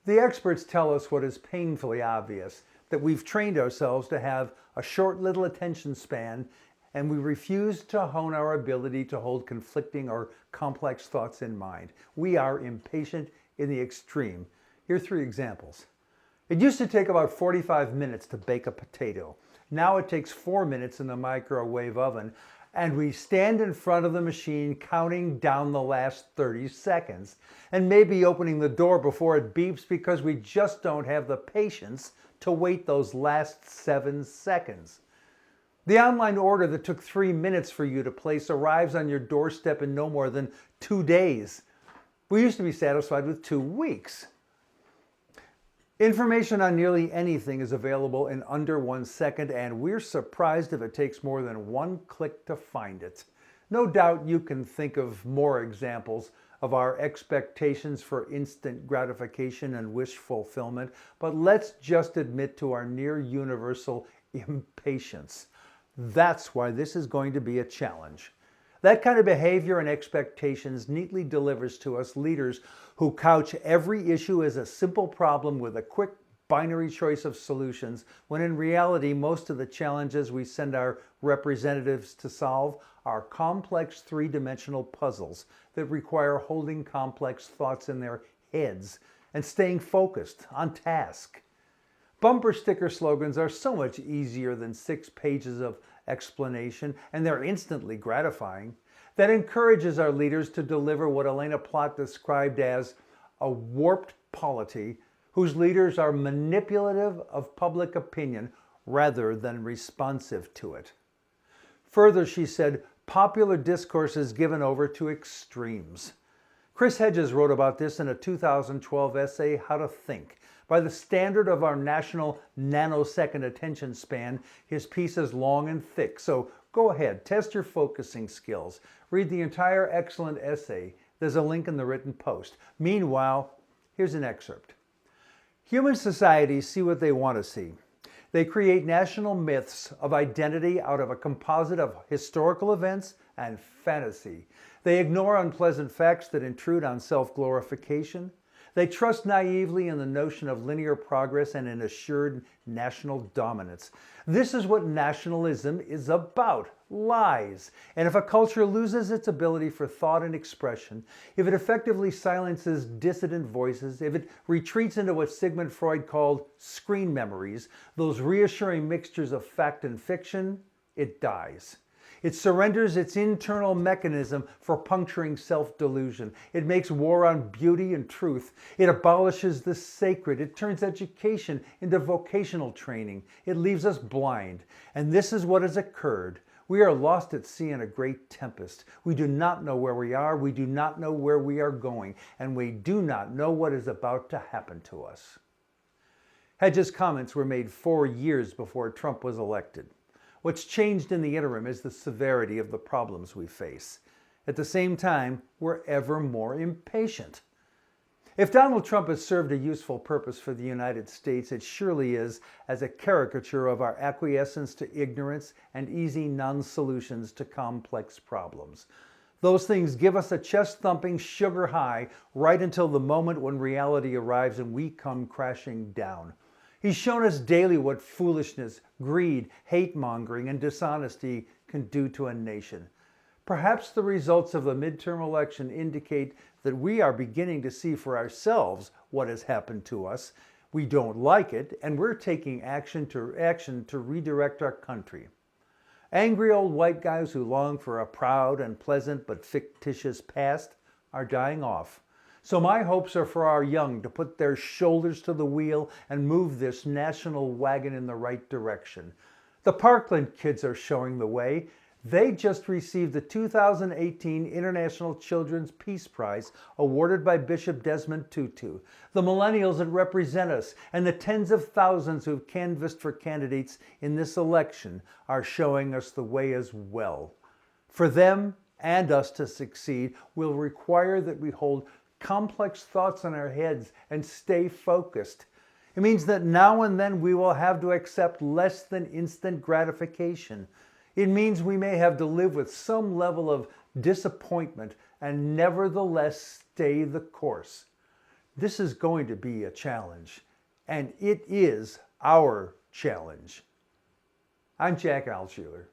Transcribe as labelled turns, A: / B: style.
A: The experts tell us what is painfully obvious, that we've trained ourselves to have a short little attention span, and we refuse to hone our ability to hold conflicting or complex thoughts in mind. We are impatient in the extreme. Here are 3 examples. It used to take about 45 minutes to bake a potato. Now it takes 4 minutes in the microwave oven, and we stand in front of the machine counting down the last 30 seconds, and maybe opening the door before it beeps because we just don't have the patience to wait those last 7 seconds. The online order that took 3 minutes for you to place arrives on your doorstep in no more than 2 days. We used to be satisfied with 2 weeks. Information on nearly anything is available in under 1 second, and we're surprised if it takes more than 1 click to find it. No doubt you can think of more examples of our expectations for instant gratification and wish fulfillment, but let's just admit to our near universal impatience. That's why this is going to be a challenge. That kind of behavior and expectations neatly delivers to us leaders who couch every issue as a simple problem with a quick binary choice of solutions, when in reality most of the challenges we send our representatives to solve are complex 3-dimensional puzzles that require holding complex thoughts in their heads and staying focused on task. Bumper sticker slogans are so much easier than 6 pages of explanation, and they're instantly gratifying. That encourages our leaders to deliver what Elena Plott described as a warped polity, whose leaders are manipulative of public opinion rather than responsive to it. Further, she said, popular discourse is given over to extremes. Chris Hedges wrote about this in a 2012 essay, How to Think. By the standard of our national nanosecond attention span, his piece is long and thick, so go ahead, test your focusing skills. Read the entire excellent essay. There's a link in the written post. Meanwhile, here's an excerpt. Human societies see what they want to see. They create national myths of identity out of a composite of historical events and fantasy. They ignore unpleasant facts that intrude on self-glorification. They trust naively in the notion of linear progress and an assured national dominance. This is what nationalism is about, lies. And if a culture loses its ability for thought and expression, if it effectively silences dissident voices, if it retreats into what Sigmund Freud called screen memories, those reassuring mixtures of fact and fiction, it dies. It surrenders its internal mechanism for puncturing self-delusion. It makes war on beauty and truth. It abolishes the sacred. It turns education into vocational training. It leaves us blind. And this is what has occurred. We are lost at sea in a great tempest. We do not know where we are. We do not know where we are going. And we do not know what is about to happen to us. Hedges' comments were made 4 years before Trump was elected. What's changed in the interim is the severity of the problems we face. At the same time, we're ever more impatient. If Donald Trump has served a useful purpose for the United States, it surely is as a caricature of our acquiescence to ignorance and easy non-solutions to complex problems. Those things give us a chest-thumping sugar high right until the moment when reality arrives and we come crashing down. He's shown us daily what foolishness, greed, hate-mongering, and dishonesty can do to a nation. Perhaps the results of the midterm election indicate that we are beginning to see for ourselves what has happened to us. We don't like it, and we're taking action to redirect our country. Angry old white guys who long for a proud and pleasant but fictitious past are dying off. So my hopes are for our young to put their shoulders to the wheel and move this national wagon in the right direction. The Parkland kids are showing the way. They just received the 2018 International Children's Peace Prize awarded by Bishop Desmond Tutu. The millennials that represent us and the tens of thousands who've canvassed for candidates in this election are showing us the way as well. For them and us to succeed will require that we hold complex thoughts in our heads and stay focused. It means that now and then we will have to accept less than instant gratification. It means we may have to live with some level of disappointment and nevertheless stay the course. This is going to be a challenge, and it is our challenge. I'm Jack Altshuler.